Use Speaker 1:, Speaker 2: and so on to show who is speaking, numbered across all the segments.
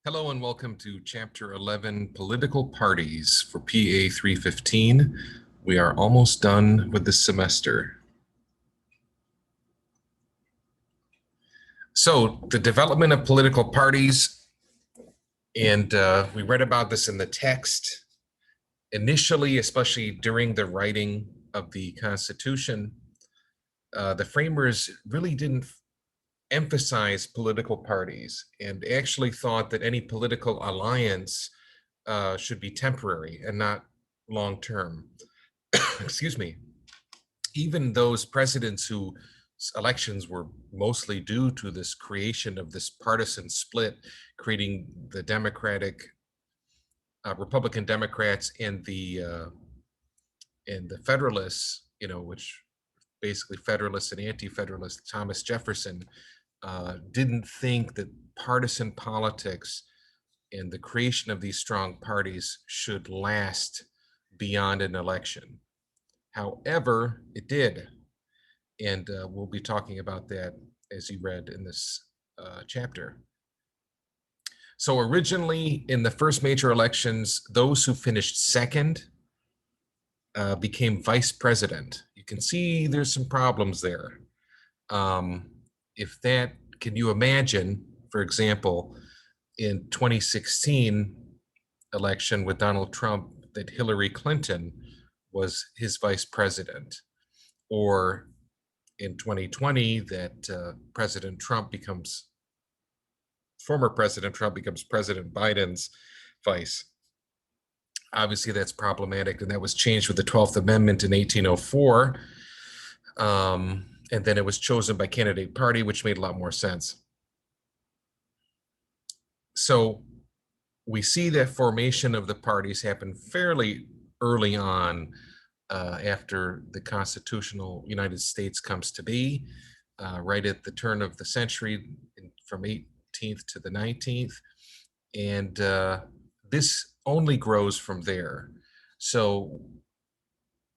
Speaker 1: Hello and welcome to Chapter 11, Political Parties for PA 315. We are almost done with this semester. So the development of political parties, and we read about this in the text. Initially, especially during the writing of the Constitution, the framers really didn't emphasize political parties and actually thought that any political alliance should be temporary and not long-term. Excuse me. Even those presidents whose elections were mostly due to this creation of this partisan split, creating the Republican Democrats and the Federalists, which basically Federalists and Anti-Federalists, Thomas Jefferson, didn't think that partisan politics and the creation of these strong parties should last beyond an election. However, it did. And we'll be talking about that as you read in this chapter. So originally, in the first major elections, those who finished second became vice president. You can see there's some problems there. Can you imagine, for example, in 2016 election with Donald Trump, that Hillary Clinton was his vice president, or in 2020 that former President Trump becomes President Biden's vice. Obviously, that's problematic, and that was changed with the 12th Amendment in 1804. And then it was chosen by candidate party, which made a lot more sense. So we see that formation of the parties happened fairly early on after the constitutional United States comes to be, right at the turn of the century, from 18th to the 19th. And this only grows from there. So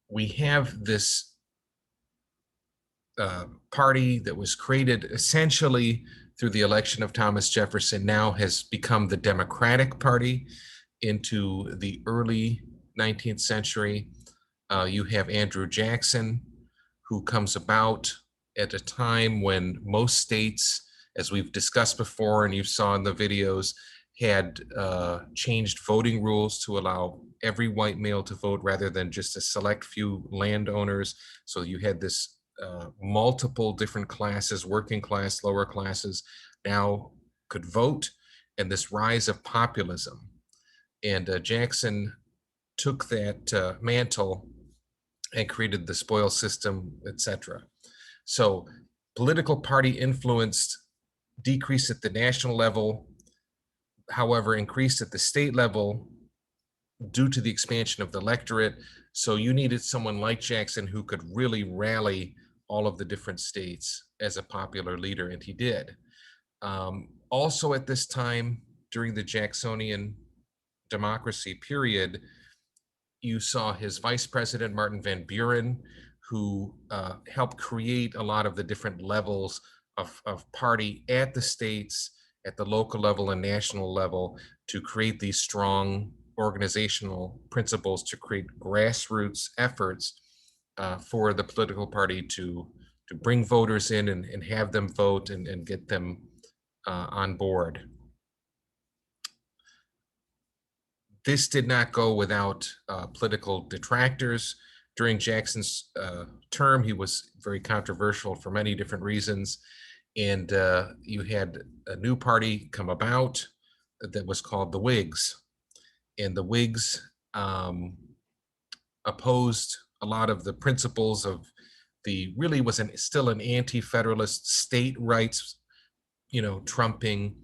Speaker 1: we have this party that was created essentially through the election of Thomas Jefferson, now has become the Democratic Party into the early 19th century. You have Andrew Jackson, who comes about at a time when most states, as we've discussed before and you saw in the videos, had changed voting rules to allow every white male to vote rather than just a select few landowners. So you had this multiple different classes, working class, lower classes, now could vote, and this rise of populism. And Jackson took that mantle and created the spoils system, etc. So political party influence decreased at the national level, however, increased at the state level due to the expansion of the electorate. So you needed someone like Jackson who could really rally all of the different states as a popular leader, and he did. Also at this time, during the Jacksonian democracy period, you saw his vice president, Martin Van Buren, who helped create a lot of the different levels of party at the states, at the local level and national level, to create these strong organizational principles to create grassroots efforts for the political party to bring voters in and have them vote and get them on board. This did not go without political detractors. During Jackson's term, he was very controversial for many different reasons. And you had a new party come about that was called the Whigs. And the Whigs opposed a lot of the principles of still an anti-federalist state rights, trumping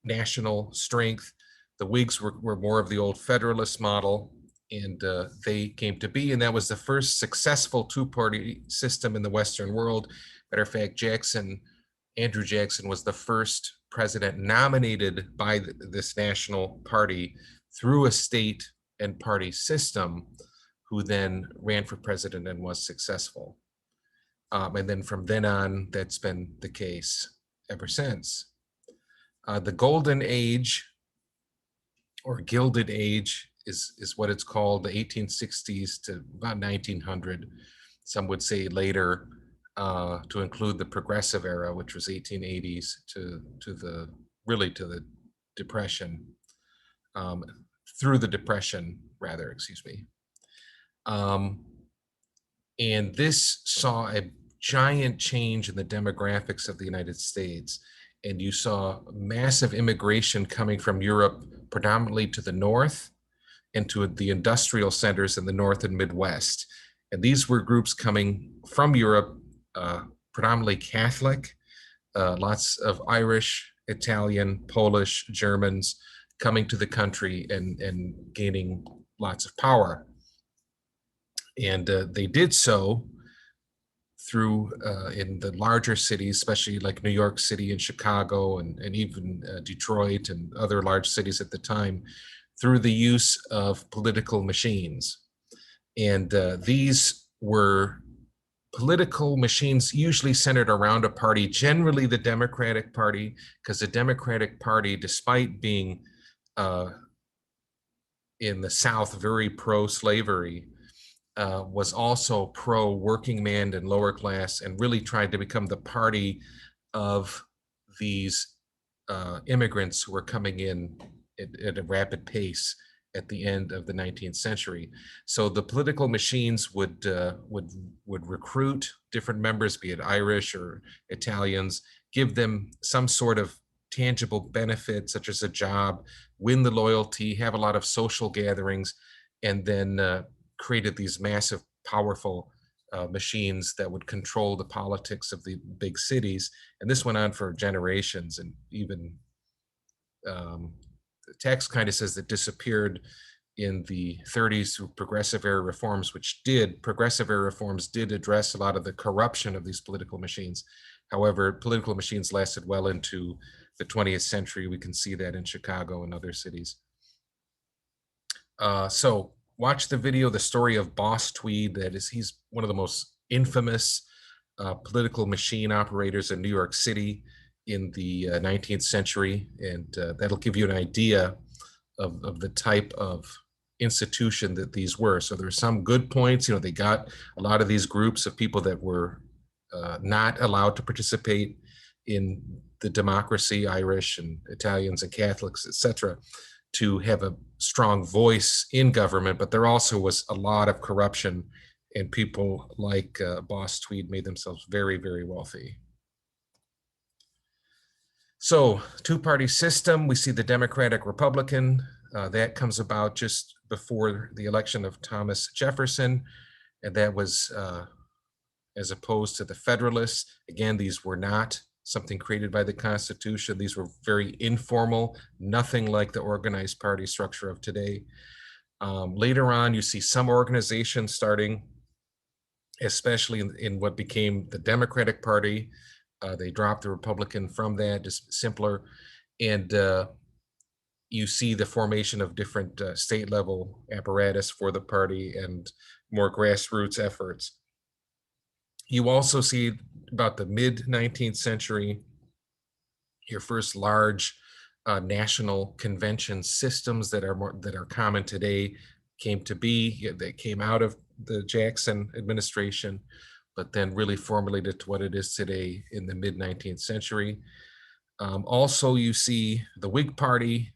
Speaker 1: national strength. The Whigs were more of the old Federalist model, and they came to be, and that was the first successful two-party system in the Western world. Matter of fact, Andrew Jackson was the first president nominated by this national party through a state and party system, who then ran for president and was successful. And then from then on, that's been the case ever since. The Golden Age or Gilded Age is what it's called, the 1860s to about 1900. Some would say later, to include the Progressive Era, which was 1880s to the really to the Depression, um, through the Depression, rather, excuse me. And this saw a giant change in the demographics of the United States. And you saw massive immigration coming from Europe, predominantly to the north and to the industrial centers in the North and Midwest. And these were groups coming from Europe, predominantly Catholic, lots of Irish, Italian, Polish, Germans coming to the country and gaining lots of power. And they did so through in the larger cities, especially like New York City and Chicago and even Detroit and other large cities at the time, through the use of political machines. And these were political machines usually centered around a party, generally the Democratic Party, because the Democratic Party, despite being in the South very pro-slavery, was also pro-working man and lower class, and really tried to become the party of these immigrants who were coming in at a rapid pace at the end of the 19th century. So the political machines would recruit different members, be it Irish or Italians, give them some sort of tangible benefit, such as a job, win the loyalty, have a lot of social gatherings, and then created these massive, powerful machines that would control the politics of the big cities. And this went on for generations, and even the text kind of says that disappeared in the 30s through progressive era reforms, progressive era reforms did address a lot of the corruption of these political machines. However, political machines lasted well into the 20th century. We can see that in Chicago and other cities. So watch the video, The Story of Boss Tweed. He's one of the most infamous political machine operators in New York City in the 19th century. And that'll give you an idea of the type of institution that these were. So there are some good points. They got a lot of these groups of people that were not allowed to participate in the democracy, Irish and Italians and Catholics, etc., to have a strong voice in government. But there also was a lot of corruption, and people like Boss Tweed made themselves very, very wealthy. So two-party system, we see the Democratic Republican, that comes about just before the election of Thomas Jefferson. And that was as opposed to the Federalists. Again, these were not something created by the Constitution. These were very informal, nothing like the organized party structure of today. Later on, you see some organizations starting, especially in what became the Democratic Party. They dropped the Republican from that, just simpler. And you see the formation of different state level apparatus for the party and more grassroots efforts. You also see about the mid 19th century, your first large national convention systems that are common today came to be. They came out of the Jackson administration, but then really formulated to what it is today in the mid 19th century. Also, you see the Whig Party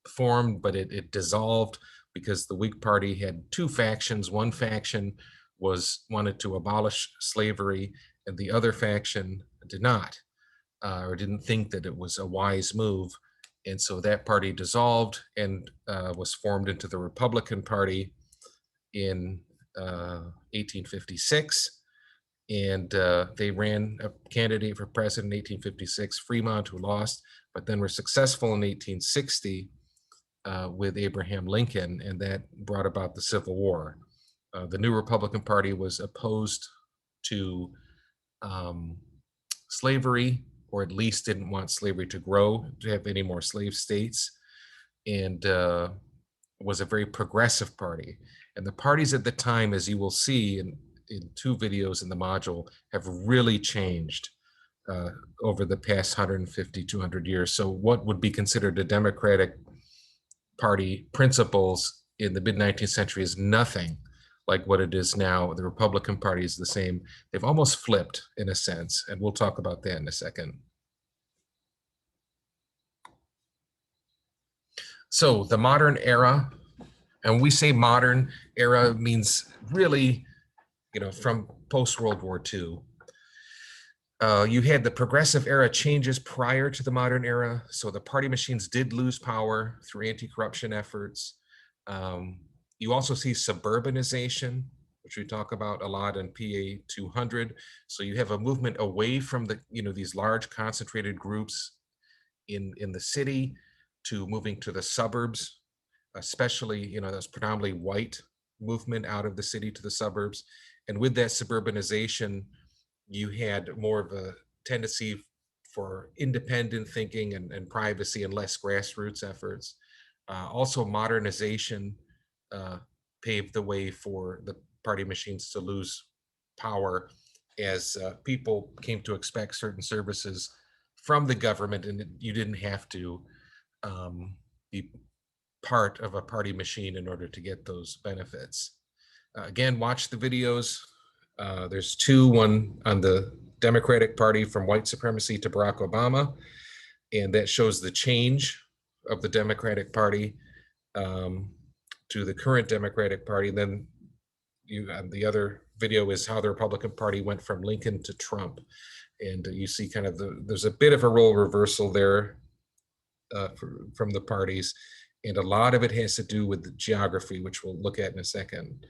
Speaker 1: formed, but it dissolved because the Whig Party had two factions. One faction wanted to abolish slavery, and the other faction did not, or didn't think that it was a wise move. And so that party dissolved and was formed into the Republican Party in 1856. And they ran a candidate for president in 1856, Fremont, who lost, but then were successful in 1860 with Abraham Lincoln, and that brought about the Civil War. The new Republican Party was opposed to slavery, or at least didn't want slavery to grow, to have any more slave states, and was a very progressive party. And the parties at the time, as you will see in two videos in the module, have really changed. over the past 150, 200 years. So what would be considered a Democratic Party principles in the mid-19th century is nothing like what it is now. The Republican Party is the same. They've almost flipped in a sense, and we'll talk about that in a second. So the modern era, and we say modern era means really, from post-World War II. You had the progressive era changes prior to the modern era. So the party machines did lose power through anti-corruption efforts. You also see suburbanization, which we talk about a lot in PA 200. So you have a movement away from these large concentrated groups in the city to moving to the suburbs, especially, that's predominantly white movement out of the city to the suburbs. And with that suburbanization, you had more of a tendency for independent thinking and privacy and less grassroots efforts. Also, modernization paved the way for the party machines to lose power as people came to expect certain services from the government, and you didn't have to be part of a party machine in order to get those benefits. Again, watch the videos. There's two, one on the Democratic Party from white supremacy to Barack Obama, and that shows the change of the Democratic Party to the current Democratic Party. Then the other video is how the Republican Party went from Lincoln to Trump. And you see kind of there's a bit of a role reversal there from the parties. And a lot of it has to do with the geography, which we'll look at in a second.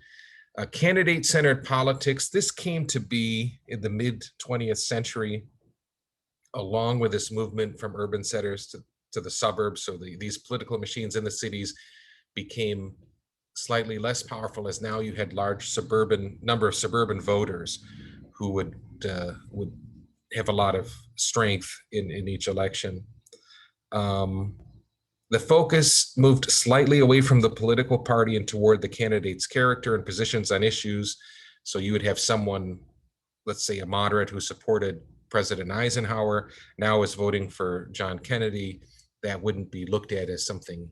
Speaker 1: Candidate-centered politics, this came to be in the mid-20th century, along with this movement from urban centers to the suburbs. So these political machines in the cities became slightly less powerful, as now you had large number of suburban voters who would have a lot of strength in each election. The focus moved slightly away from the political party and toward the candidate's character and positions on issues. So you would have someone, let's say a moderate who supported President Eisenhower, now is voting for John Kennedy. That wouldn't be looked at as something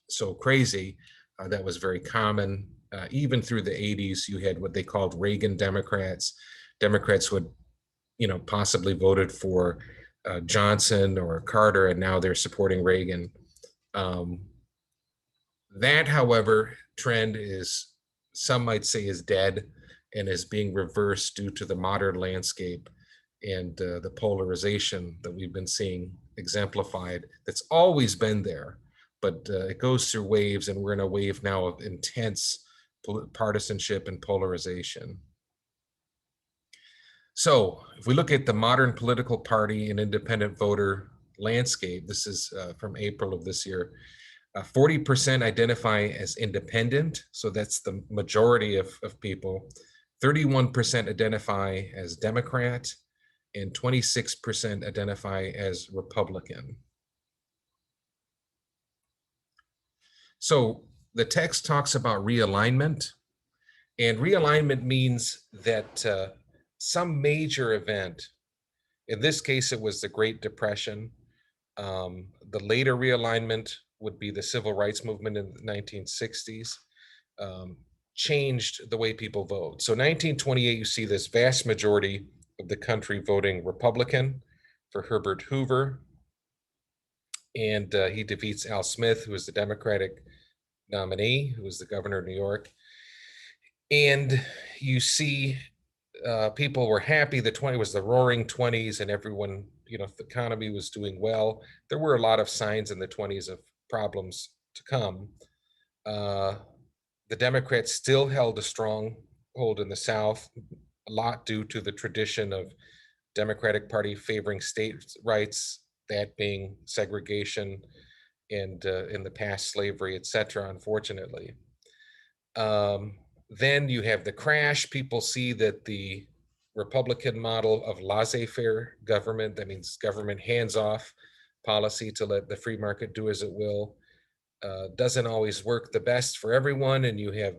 Speaker 1: so crazy. That was very common. Even through the 80s, you had what they called Reagan Democrats. Democrats would, possibly voted for Johnson or Carter, and now they're supporting Reagan. That, however, trend is, some might say, is dead and is being reversed due to the modern landscape and the polarization that we've been seeing exemplified. That's always been there, but it goes through waves, and we're in a wave now of intense partisanship and polarization. So if we look at the modern political party and independent voter landscape, this is from April of this year, 40% identify as independent, so that's the majority of people. 31% identify as Democrat, and 26% identify as Republican. So the text talks about realignment, and realignment means that some major event, in this case it was the Great Depression, the later realignment would be the civil rights movement in the 1960s, changed the way people vote. So 1928, you see this vast majority of the country voting Republican for Herbert Hoover, and he defeats Al Smith, who was the Democratic nominee, who was the governor of New York. And you see people were happy. The was the roaring 20s, and everyone, the economy was doing well. There were a lot of signs in the 20s of problems to come. The Democrats still held a strong hold in the South, a lot due to the tradition of Democratic Party favoring state rights, that being segregation and in the past slavery, etc., unfortunately. Then you have the crash. People see that the Republican model of laissez-faire government, that means government hands-off policy to let the free market do as it will, doesn't always work the best for everyone, and you have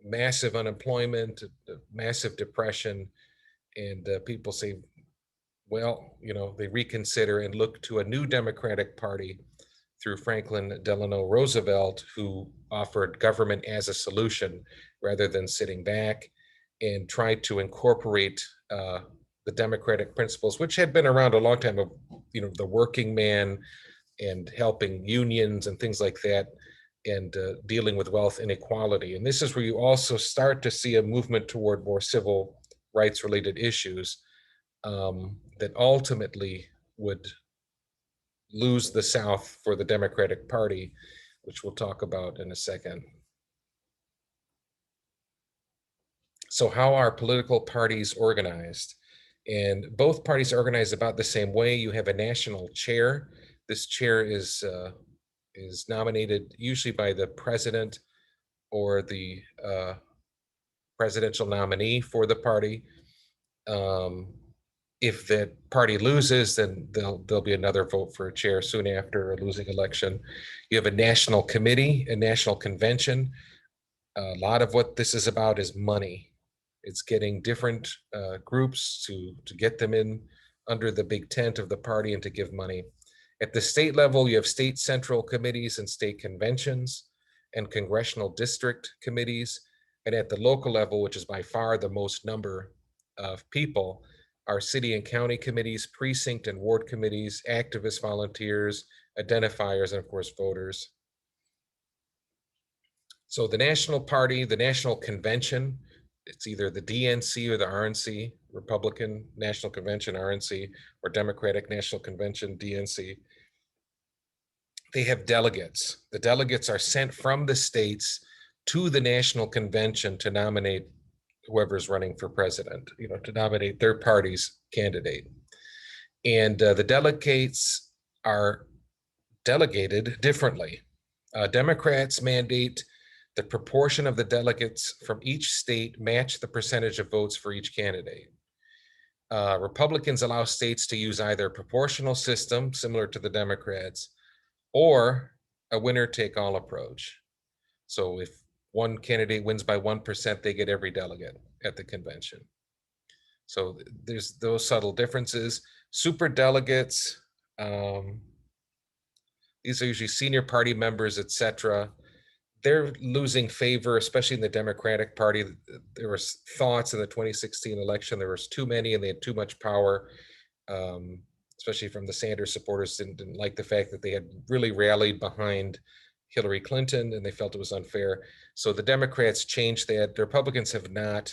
Speaker 1: massive unemployment, massive depression, and people say well, they reconsider and look to a new Democratic Party through Franklin Delano Roosevelt, who offered government as a solution rather than sitting back, and tried to incorporate the democratic principles, which had been around a long time, of the working man and helping unions and things like that, and dealing with wealth inequality. And this is where you also start to see a movement toward more civil rights related issues that ultimately would lose the South for the Democratic Party, which we'll talk about in a second. So how are political parties organized? And both parties are organized about the same way. You have a national chair. This chair is nominated usually by the president or the presidential nominee for the party. If the party loses, then there'll be another vote for a chair soon after a losing election. You have a national committee, a national convention. A lot of what this is about is money. It's getting different groups to get them in under the big tent of the party and to give money. At the state level, you have state central committees and state conventions and congressional district committees. And at the local level, which is by far the most number of people, are city and county committees, precinct and ward committees, activists, volunteers, identifiers, and of course, voters. So the national party, the national convention, it's either the DNC or the RNC, Republican National Convention, RNC, or Democratic National Convention, DNC. They have delegates. The delegates are sent from the states to the national convention to nominate whoever's running for president, to nominate their party's candidate. And the delegates are delegated differently. Democrats mandate the proportion of the delegates from each state match the percentage of votes for each candidate. Republicans allow states to use either a proportional system, similar to the Democrats, or a winner-take-all approach. So if one candidate wins by 1%, they get every delegate at the convention. So there's those subtle differences. Super delegates, these are usually senior party members, etc. They're losing favor, especially in the Democratic Party. There was thoughts in the 2016 election, there was too many and they had too much power, especially from the Sanders supporters didn't like the fact that they had really rallied behind Hillary Clinton and they felt it was unfair. So the Democrats changed that. The Republicans have not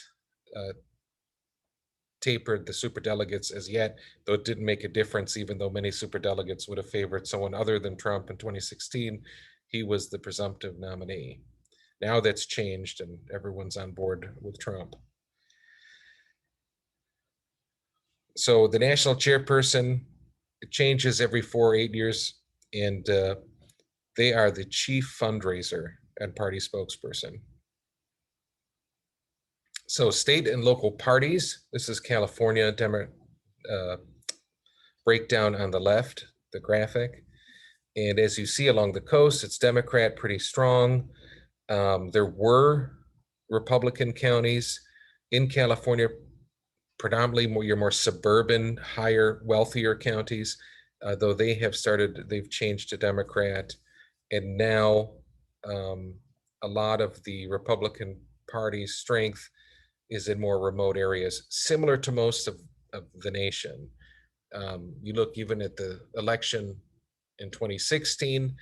Speaker 1: tapered the superdelegates as yet, though it didn't make a difference, even though many superdelegates would have favored someone other than Trump in 2016. He was the presumptive nominee. Now that's changed and everyone's on board with Trump. So the national chairperson, it changes every 4 or 8 years, and they are the chief fundraiser and party spokesperson. So state and local parties, this is California breakdown on the left, the graphic. And as you see along the coast, it's Democrat pretty strong. There were Republican counties in California, predominantly your more suburban, higher, wealthier counties, though they've changed to Democrat. And now a lot of the Republican Party's strength is in more remote areas, similar to most of the nation. You look even at the election in 2016,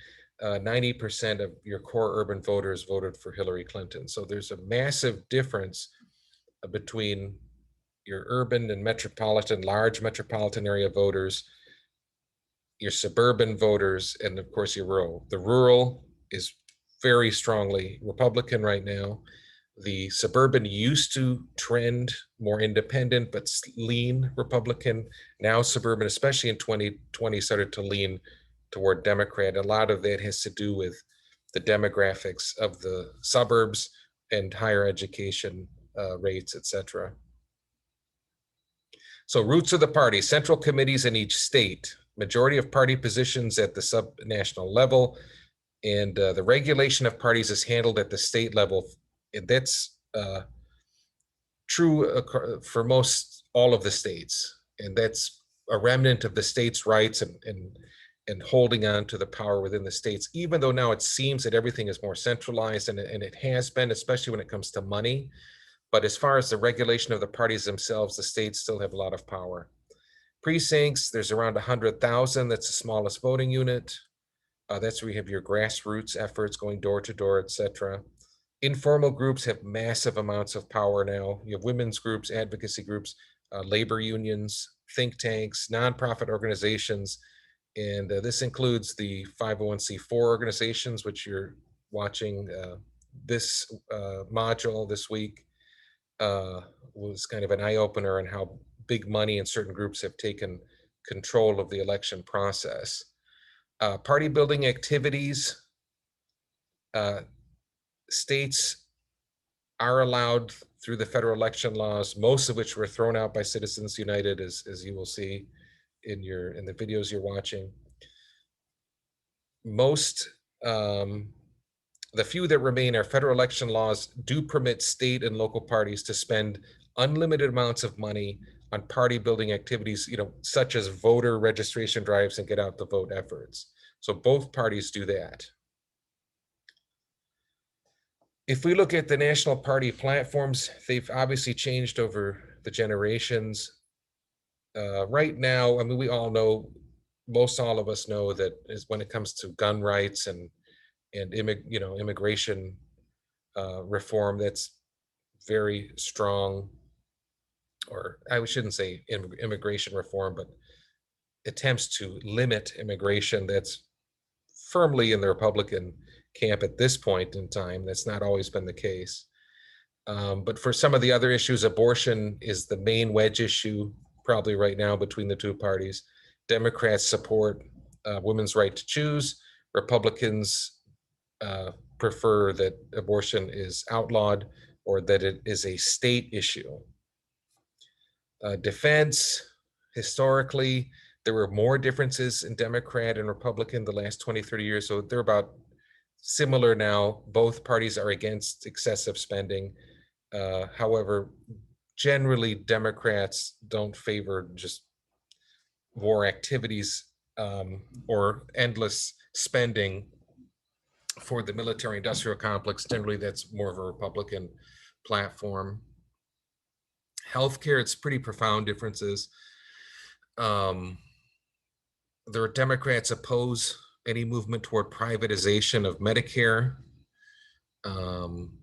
Speaker 1: 90% of your core urban voters voted for Hillary Clinton. So there's a massive difference between your urban and metropolitan, large metropolitan area voters, your suburban voters, and of course your rural. The rural is very strongly Republican right now. The suburban used to trend more independent, but lean Republican. Now suburban, especially in 2020, started to lean toward Democrat. A lot of that has to do with the demographics of the suburbs and higher education rates, etc. So roots of the party, central committees in each state, majority of party positions at the sub-national level, and the regulation of parties is handled at the state level. And that's true for most all of the states. And that's a remnant of the states' rights and holding on to the power within the states, even though now it seems that everything is more centralized, and it has been, especially when it comes to money. But as far as the regulation of the parties themselves, the states still have a lot of power. Precincts, there's around 100,000. That's the smallest voting unit. That's where you have your grassroots efforts going door to door, etc. Informal groups have massive amounts of power now. You have women's groups, advocacy groups, labor unions, think tanks, nonprofit organizations, and this includes the 501c4 organizations, which you're watching this module this week. Was kind of an eye-opener on how big money and certain groups have taken control of the election process. Party building activities, states are allowed through the federal election laws, most of which were thrown out by Citizens United, as you will see in the videos you're watching. Most, the few that remain are federal election laws do permit state and local parties to spend unlimited amounts of money on party building activities, such as voter registration drives and get out the vote efforts. So both parties do that. If we look at the national party platforms, they've obviously changed over the generations. Right now, I mean, we all know, most all of us know that is when it comes to gun rights and immigration reform, that's very strong, or I shouldn't say immigration reform, but attempts to limit immigration, that's firmly in the Republican camp at this point in time. That's not always been the case. But for some of the other issues, abortion is the main wedge issue probably right now between the two parties. Democrats support women's right to choose. Republicans prefer that abortion is outlawed or that it is a state issue. Defense, historically, there were more differences in Democrat and Republican the last 20, 30 years. So they're about similar now. Both parties are against excessive spending. However, generally, Democrats don't favor just war activities or endless spending for the military-industrial complex. Generally, that's more of a Republican platform. Healthcare, it's pretty profound differences. The Democrats oppose any movement toward privatization of Medicare.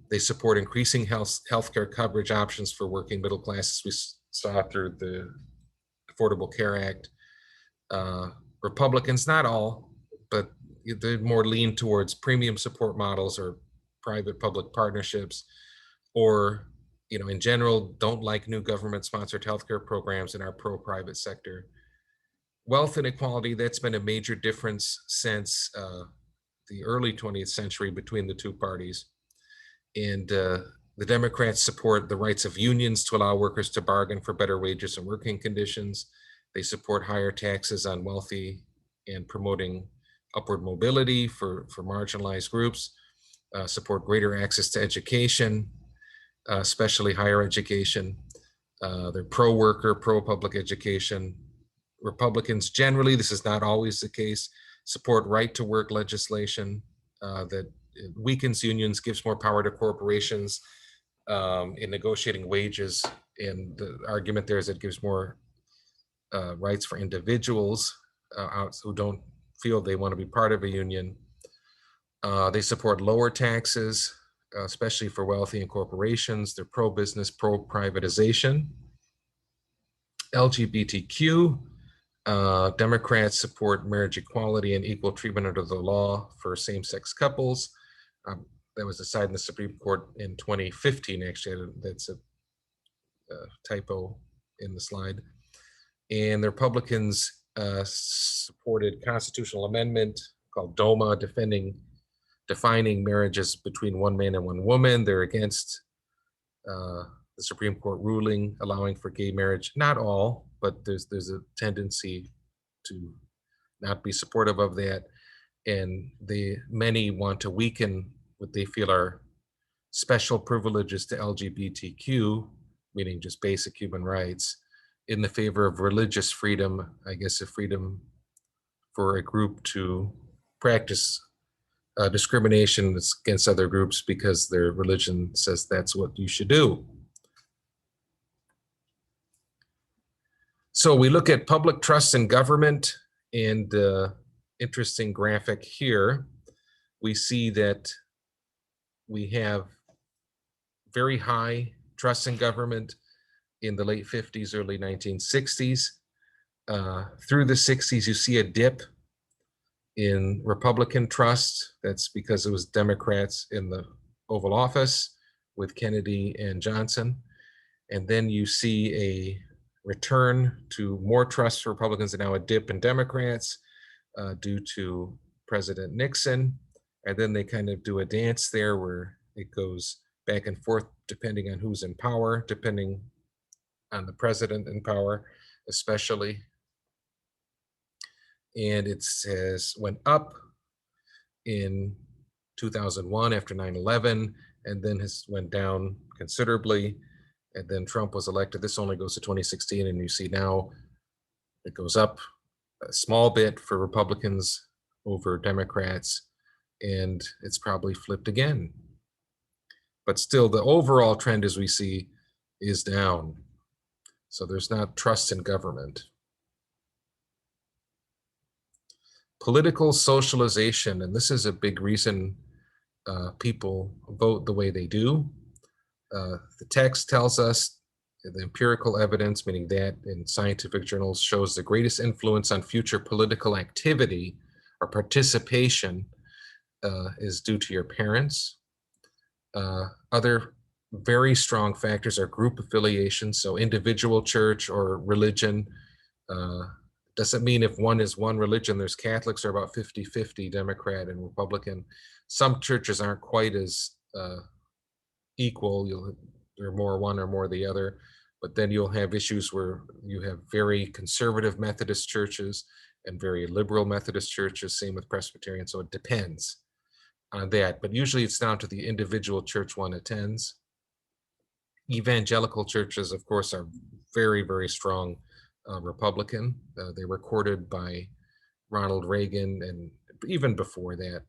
Speaker 1: They support increasing healthcare coverage options for working middle classes. We saw through the Affordable Care Act. Republicans, not all, but they're more lean towards premium support models or private-public partnerships, or in general, don't like new government-sponsored healthcare programs and are pro-private sector. Wealth inequality, that's been a major difference since the early 20th century between the two parties. And the Democrats support the rights of unions to allow workers to bargain for better wages and working conditions. They support higher taxes on wealthy and promoting upward mobility for marginalized groups, support greater access to education, especially higher education. They're pro-worker, pro-public education. Republicans generally, this is not always the case, support right-to-work legislation that weakens unions, gives more power to corporations in negotiating wages. And the argument there is it gives more rights for individuals who don't feel they want to be part of a union. They support lower taxes, especially for wealthy and corporations. They're pro-business, pro-privatization. LGBTQ, Democrats support marriage equality and equal treatment under the law for same-sex couples. That was decided in the Supreme Court in 2015, actually. That's a typo in the slide. And the Republicans supported constitutional amendment called DOMA, defining marriages between one man and one woman. They're against the Supreme Court ruling allowing for gay marriage. Not all, but there's a tendency to not be supportive of that. And many want to weaken what they feel are special privileges to LGBTQ, meaning just basic human rights. in the favor of religious freedom, I guess a freedom for a group to practice discrimination against other groups because their religion says that's what you should do. So we look at public trust in government, and interesting graphic here. We see that we have very high trust in government in the late 50s, early 1960s. Through the 60s, you see a dip in Republican trust. That's because it was Democrats in the Oval Office with Kennedy and Johnson. And then you see a return to more trust for Republicans and now a dip in Democrats due to President Nixon. And then they kind of do a dance there where it goes back and forth depending on who's in power, depending on the president in power, especially. And it says went up in 2001 after 9/11, and then has went down considerably. And then Trump was elected. This only goes to 2016, and you see now it goes up a small bit for Republicans over Democrats, and it's probably flipped again. But still, the overall trend, as we see, is down. So there's not trust in government. Political socialization, and this is a big reason people vote the way they do. The text tells us the empirical evidence, meaning that in scientific journals, shows the greatest influence on future political activity or participation is due to your parents. Other very strong factors are group affiliation, so individual church or religion. Doesn't mean if one is one religion, there's Catholics are about 50-50, Democrat and Republican. Some churches aren't quite as equal. They're more one or more the other, but then you'll have issues where you have very conservative Methodist churches and very liberal Methodist churches, same with Presbyterian, so it depends on that, but usually it's down to the individual church one attends. Evangelical churches, of course, are very, very strong Republican. They were courted by Ronald Reagan, and even before that,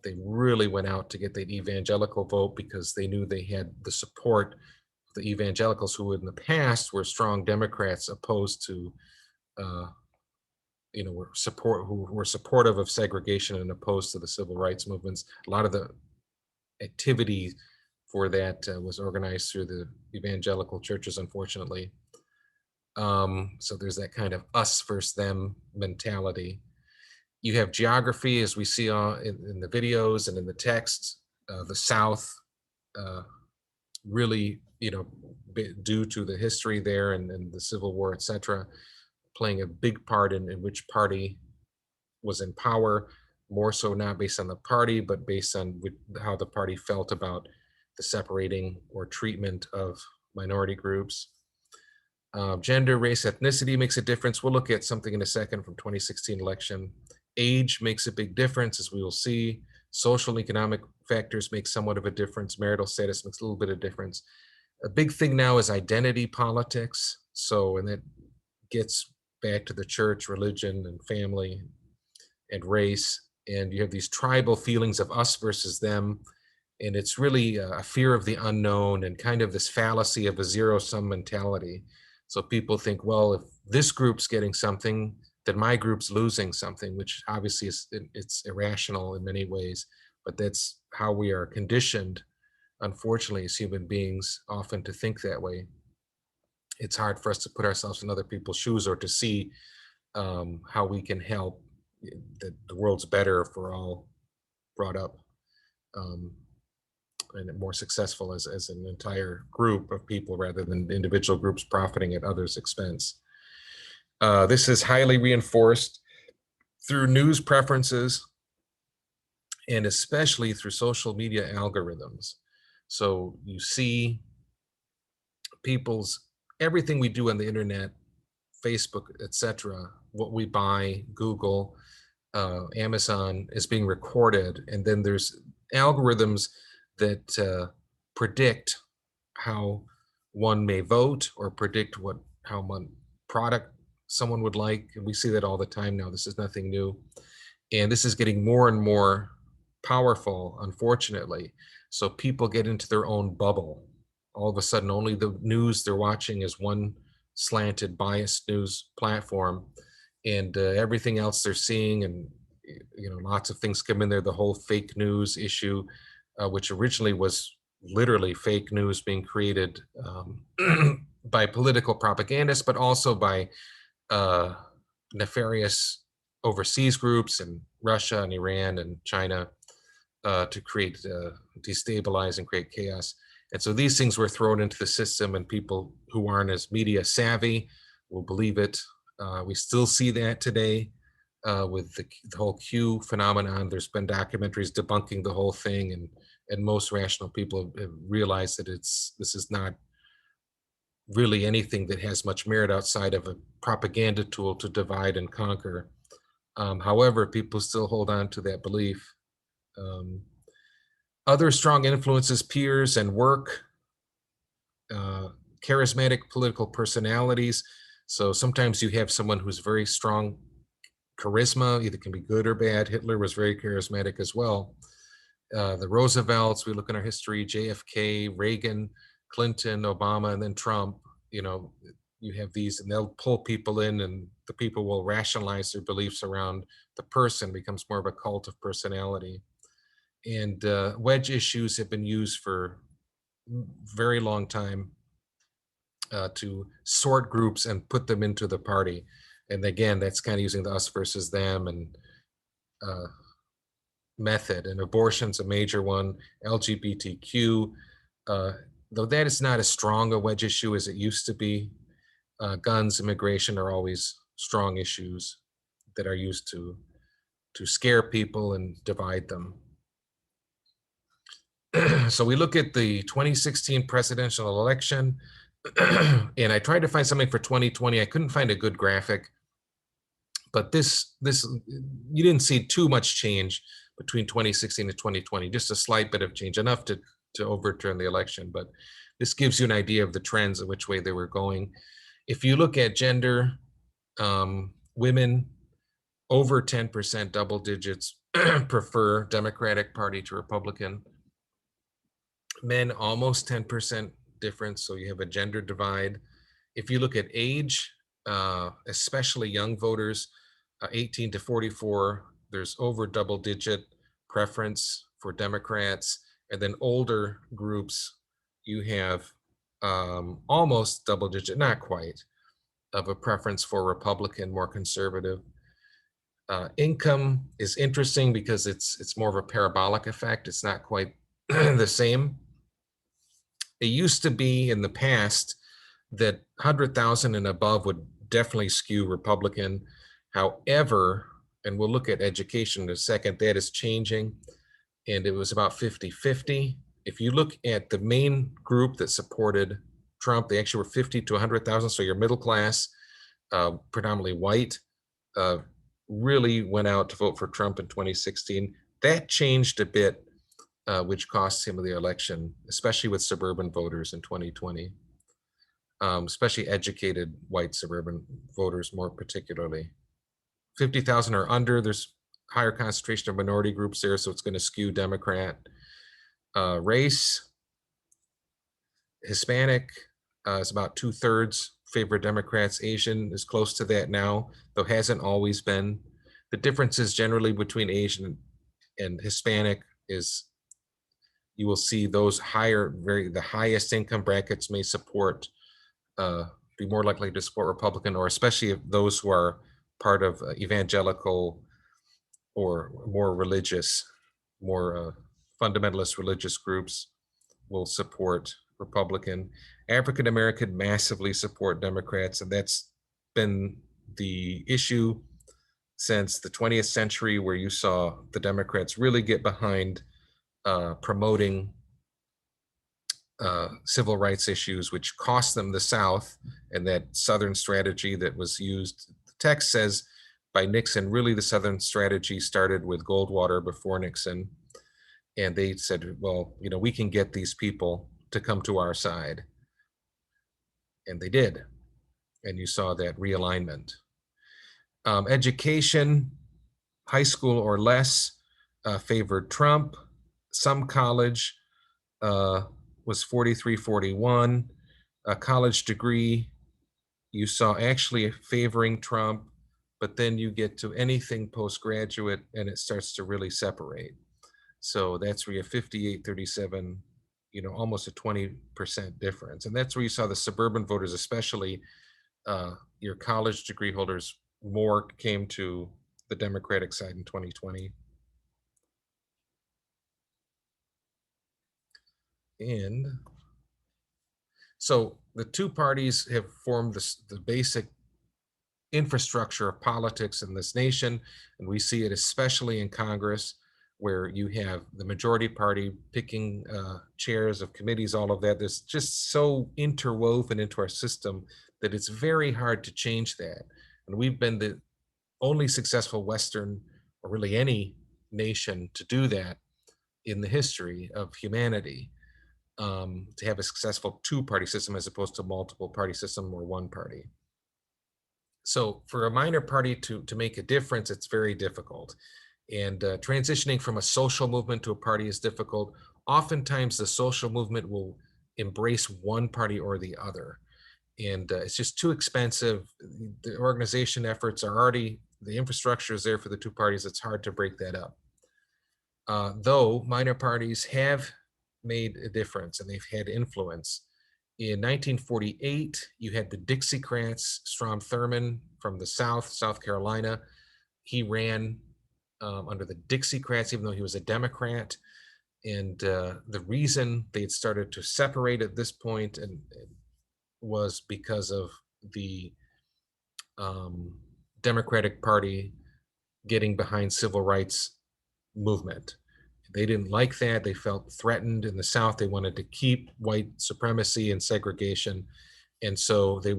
Speaker 1: they really went out to get the evangelical vote because they knew they had the support of the evangelicals who in the past were strong Democrats opposed to who were supportive of segregation and opposed to the civil rights movements. A lot of the activity for that was organized through the evangelical churches, unfortunately. So there's that kind of us versus them mentality. You have geography, as we see in the videos and in the text. The South, really, due to the history there and the Civil War, etc., playing a big part in which party was in power, more so not based on the party, but based on how the party felt about the separating or treatment of minority groups. Gender, race, ethnicity makes a difference. We'll look at something in a second from 2016 election. Age makes a big difference, as we will see. Social and economic factors make somewhat of a difference. Marital status makes a little bit of difference. A big thing now is identity politics. And that gets back to the church, religion, and family, and race. And you have these tribal feelings of us versus them. And it's really a fear of the unknown and kind of this fallacy of a zero-sum mentality. So people think, well, if this group's getting something, then my group's losing something, which obviously it's irrational in many ways, but that's how we are conditioned, unfortunately, as human beings, often to think that way. It's hard for us to put ourselves in other people's shoes or to see how we can help that the world's better if we're all brought up and more successful as an entire group of people rather than individual groups profiting at others' expense. This is highly reinforced through news preferences and especially through social media algorithms. So you see everything we do on the internet, Facebook, etc., what we buy, Google, Amazon, is being recorded, and then there's algorithms that predict how one may vote or predict how much product someone would like. And we see that all the time now. This is nothing new. And this is getting more and more powerful, unfortunately. So people get into their own bubble. All of a sudden, only the news they're watching is one slanted, biased news platform, and everything else they're seeing, and lots of things come in there. The whole fake news issue, which originally was literally fake news being created by political propagandists, but also by nefarious overseas groups in Russia and Iran and China to create, destabilize and create chaos. And so these things were thrown into the system, and people who aren't as media savvy will believe it. We still see that today with the whole Q phenomenon. There's been documentaries debunking the whole thing, and most rational people have realized that this is not really anything that has much merit outside of a propaganda tool to divide and conquer. However, people still hold on to that belief. Other strong influences, peers and work, charismatic political personalities. So sometimes you have someone who's very strong charisma, either can be good or bad. Hitler was very charismatic as well. The Roosevelts, we look in our history, JFK, Reagan, Clinton, Obama, and then Trump, you have these, and they'll pull people in, and the people will rationalize their beliefs around the person, becomes more of a cult of personality. And wedge issues have been used for a very long time to sort groups and put them into the party. And again, that's kind of using the us versus them and method. And abortion's a major one. LGBTQ, though that is not as strong a wedge issue as it used to be. Guns, immigration are always strong issues that are used to scare people and divide them. So we look at the 2016 presidential election, and I tried to find something for 2020. I couldn't find a good graphic, but this you didn't see too much change between 2016 and 2020, just a slight bit of change, enough to overturn the election. But this gives you an idea of the trends of which way they were going. If you look at gender, women over 10%, double digits, prefer Democratic Party to Republican. Men almost 10% difference, so you have a gender divide. If you look at age, especially young voters, 18 to 44, there's over double digit preference for Democrats. And then older groups, you have almost double digit, not quite, of a preference for Republican, more conservative. Income is interesting because it's more of a parabolic effect. It's not quite the same. It used to be in the past that 100,000 and above would definitely skew Republican. However, and we'll look at education in a second, that is changing, and it was about 50-50. If you look at the main group that supported Trump, they actually were 50 to 100,000, so your middle class, predominantly white, really went out to vote for Trump in 2016. That changed a bit, which cost him the election, especially with suburban voters in 2020, especially educated white suburban voters more particularly. 50,000 or under, there's higher concentration of minority groups there, so it's going to skew Democrat. Race, Hispanic is about 2/3 favor Democrats. Asian is close to that now, though hasn't always been. The differences generally between Asian and Hispanic is you will see those the highest income brackets may support, be more likely to support Republican, or especially if those who are part of evangelical or more religious, more fundamentalist religious groups will support Republican. African American massively support Democrats, and that's been the issue since the 20th century, where you saw the Democrats really get behind promoting civil rights issues, which cost them the South, and that Southern strategy that was used. The text says by Nixon, really the Southern strategy started with Goldwater before Nixon. And they said, well, we can get these people to come to our side. and they did. And you saw that realignment. Education, high school or less, favored Trump. Some college was 43-41. A college degree, you saw actually favoring Trump, but then you get to anything postgraduate and it starts to really separate. So that's where you have 58-37, almost a 20% difference. And that's where you saw the suburban voters, especially your college degree holders, more came to the Democratic side in 2020. And so the two parties have formed the basic infrastructure of politics in this nation, and we see it especially in Congress, where you have the majority party picking chairs of committees, all of that. That's just so interwoven into our system that it's very hard to change that. And we've been the only successful Western, or really any nation, to do that in the history of humanity, to have a successful two-party system as opposed to multiple party system or one party. So for a minor party to make a difference, it's very difficult. And transitioning from a social movement to a party is difficult. Oftentimes the social movement will embrace one party or the other. And it's just too expensive. The organization efforts are already, the infrastructure is there for the two parties. It's hard to break that up. Though minor parties have made a difference and they've had influence. In 1948, you had the Dixiecrats, Strom Thurmond from the South Carolina. He ran under the Dixiecrats, even though he was a Democrat. And the reason they had started to separate at this point was because of the Democratic Party getting behind civil rights movement. They didn't like that. They felt threatened in the South. They wanted to keep white supremacy and segregation. And so they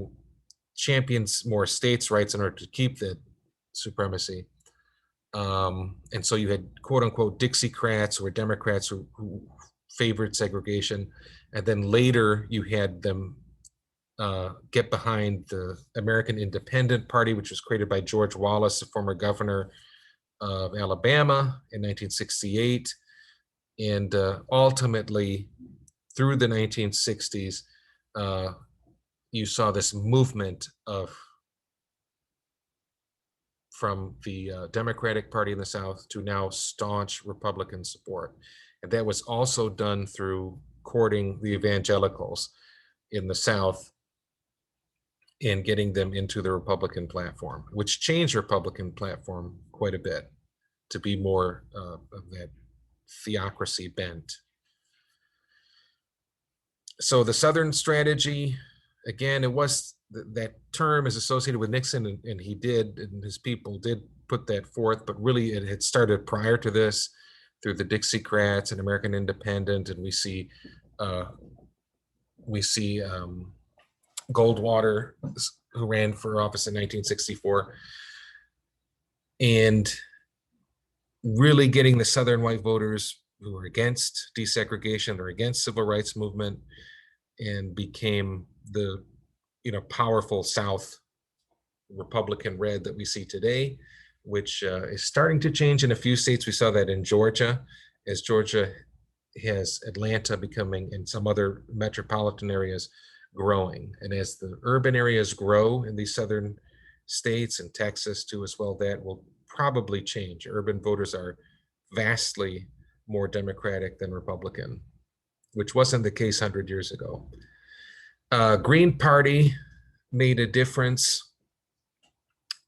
Speaker 1: championed more states' rights in order to keep that supremacy. And so you had quote unquote Dixiecrats or Democrats who favored segregation. And then later you had them get behind the American Independent Party, which was created by George Wallace, the former governor of Alabama, in 1968. And ultimately, through the 1960s, you saw this movement from the Democratic Party in the South to now staunch Republican support. And that was also done through courting the evangelicals in the South and getting them into the Republican platform, which changed the Republican platform quite a bit to be more of that theocracy bent. So the Southern strategy, again, it was that term is associated with Nixon, and he did, and his people did put that forth, but really it had started prior to this through the Dixiecrats and American Independent, and we see Goldwater, who ran for office in 1964, and really getting the Southern white voters who were against desegregation or against civil rights movement, and became the powerful South Republican red that we see today, which is starting to change in a few states. We saw that in Georgia, as Georgia has Atlanta becoming, and some other metropolitan areas growing. And as the urban areas grow in these southern states, and Texas too as well, that will probably change. Urban voters are vastly more Democratic than Republican, which wasn't the case 100 years ago. Green Party made a difference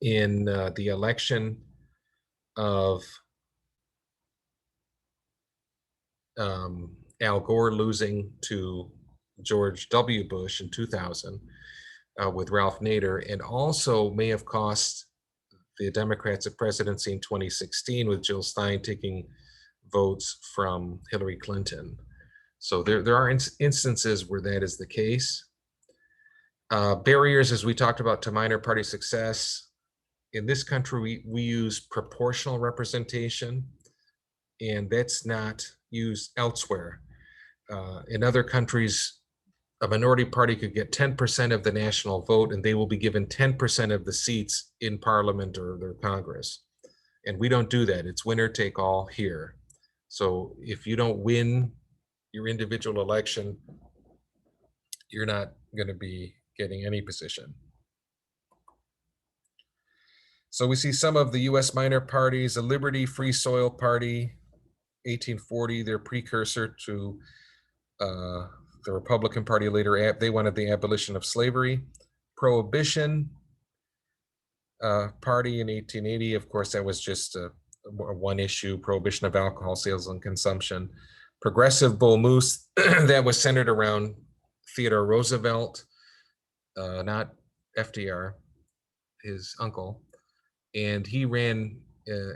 Speaker 1: in the election of Al Gore losing to George W. Bush in 2000 with Ralph Nader, and also may have cost the Democrats a presidency in 2016 with Jill Stein taking votes from Hillary Clinton. So there are instances where that is the case. Barriers, as we talked about, to minor party success. In this country, we use proportional representation, and that's not used elsewhere. In other countries, a minority party could get 10% of the national vote, and they will be given 10% of the seats in parliament or their Congress. And we don't do that. It's winner take all here. So if you don't win your individual election, you're not going to be getting any position. So we see some of the US minor parties, the Liberty Free Soil Party, 1840, their precursor to the Republican Party later, they wanted the abolition of slavery. Prohibition Party in 1880, of course, that was just a one issue, prohibition of alcohol sales and consumption. Progressive Bull Moose, that was centered around Theodore Roosevelt, not FDR, his uncle. And he ran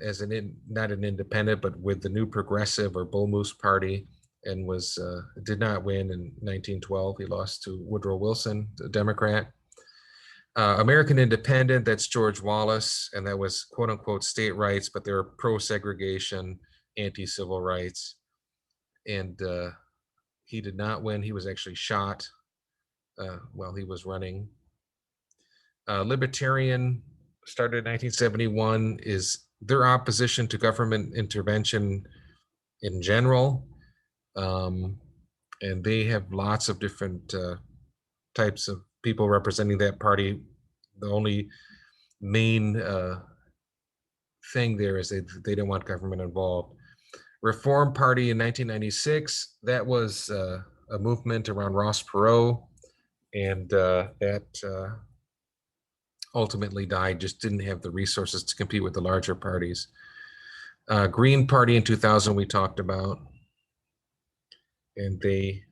Speaker 1: as not an independent, but with the New Progressive or Bull Moose Party, and was did not win in 1912. He lost to Woodrow Wilson, a Democrat. American Independent, that's George Wallace, and that was quote unquote state rights, but they're pro-segregation, anti-civil rights. And he did not win. He was actually shot while he was running. Libertarian, started in 1971, is their opposition to government intervention in general. And they have lots of different types of people representing that party. The only main thing there is they don't want government involved. Reform Party in 1996, that was a movement around Ross Perot, and that ultimately died, just didn't have the resources to compete with the larger parties. Green Party in 2000 we talked about, and they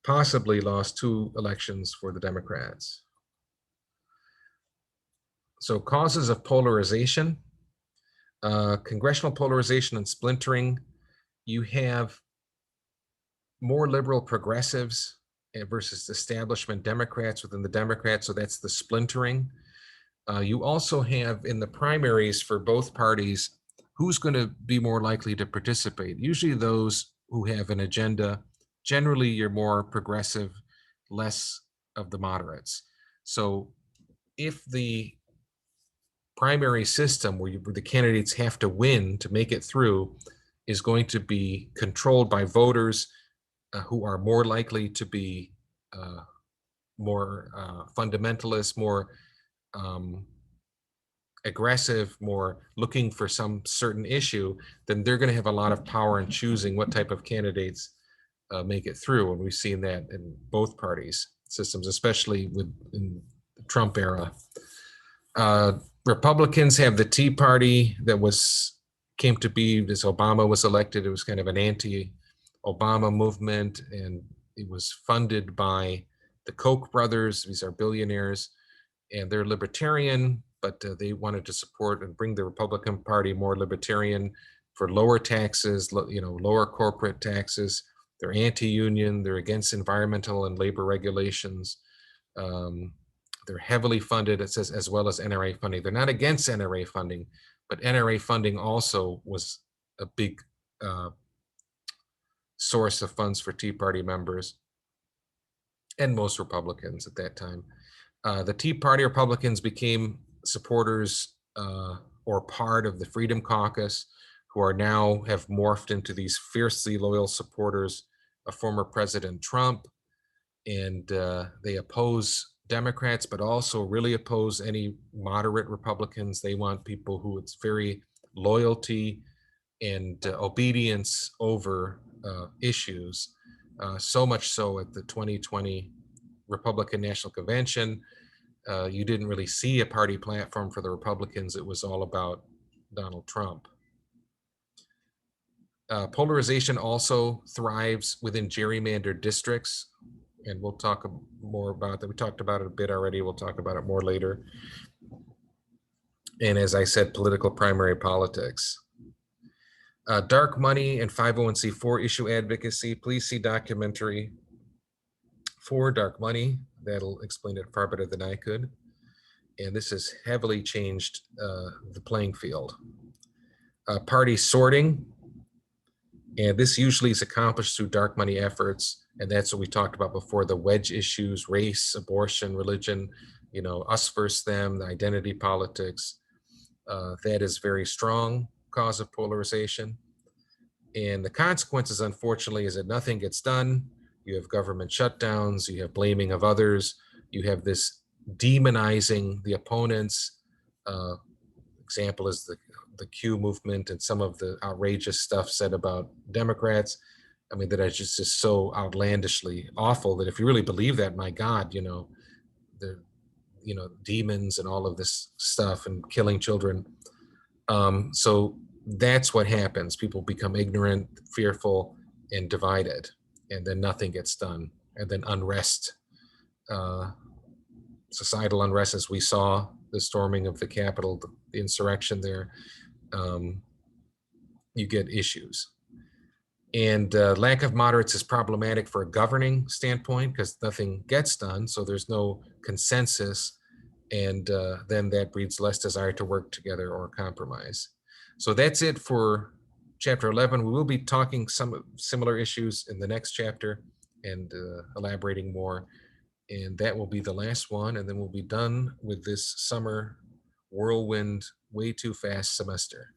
Speaker 1: possibly lost 2 elections for the Democrats. So causes of polarization, congressional polarization and splintering. You have more liberal progressives versus establishment Democrats within the Democrats, so that's the splintering. You also have in the primaries for both parties, who's going to be more likely to participate? Usually those who have an agenda. Generally, you're more progressive, less of the moderates. So if the primary system where the candidates have to win to make it through is going to be controlled by voters who are more likely to be more fundamentalist, more aggressive, more looking for some certain issue, then they're going to have a lot of power in choosing what type of candidates make it through. And we've seen that in both parties' systems, especially in the Trump era. Republicans have the Tea Party that came to be as Obama was elected. It was kind of an anti-Obama movement, and it was funded by the Koch brothers. These are billionaires, and they're libertarian, but they wanted to support and bring the Republican Party more libertarian for lower taxes, lower corporate taxes. They're anti-union. They're against environmental and labor regulations. They're heavily funded, it says, as well as NRA funding. They're not against NRA funding, but NRA funding also was a big source of funds for Tea Party members and most Republicans at that time. The Tea Party Republicans became supporters or part of the Freedom Caucus, who are now have morphed into these fiercely loyal supporters of former President Trump. And they oppose Democrats, but also really oppose any moderate Republicans. They want people who it's very loyalty and obedience over issues. So much so at the 2020 Republican National Convention, you didn't really see a party platform for the Republicans. It was all about Donald Trump. Polarization also thrives within gerrymandered districts, and we'll talk more about that. We talked about it a bit already. We'll talk about it more later. And as I said, political primary politics. Dark money and 501c4 issue advocacy. Please see documentary for Dark Money. That'll explain it far better than I could. And this has heavily changed the playing field. Party sorting. And this usually is accomplished through dark money efforts. And that's what we talked about before, the wedge issues, race, abortion, religion, us versus them, the identity politics. That is very strong cause of polarization. And the consequences, unfortunately, is that nothing gets done. You have government shutdowns, you have blaming of others, you have this demonizing the opponents. Uh, Example is the Q movement and some of the outrageous stuff said about Democrats. I mean, that is just so outlandishly awful that if you really believe that, my God, the demons and all of this stuff and killing children. So that's what happens. People become ignorant, fearful, and divided, and then nothing gets done. And then unrest, uh, societal unrest, as we saw the storming of the Capitol, the insurrection there, um, you get issues. And lack of moderates is problematic for a governing standpoint because nothing gets done. So there's no consensus. And then that breeds less desire to work together or compromise. So that's it for chapter 11. We will be talking some similar issues in the next chapter and elaborating more. And that will be the last one. And then we'll be done with this summer whirlwind, way too fast semester.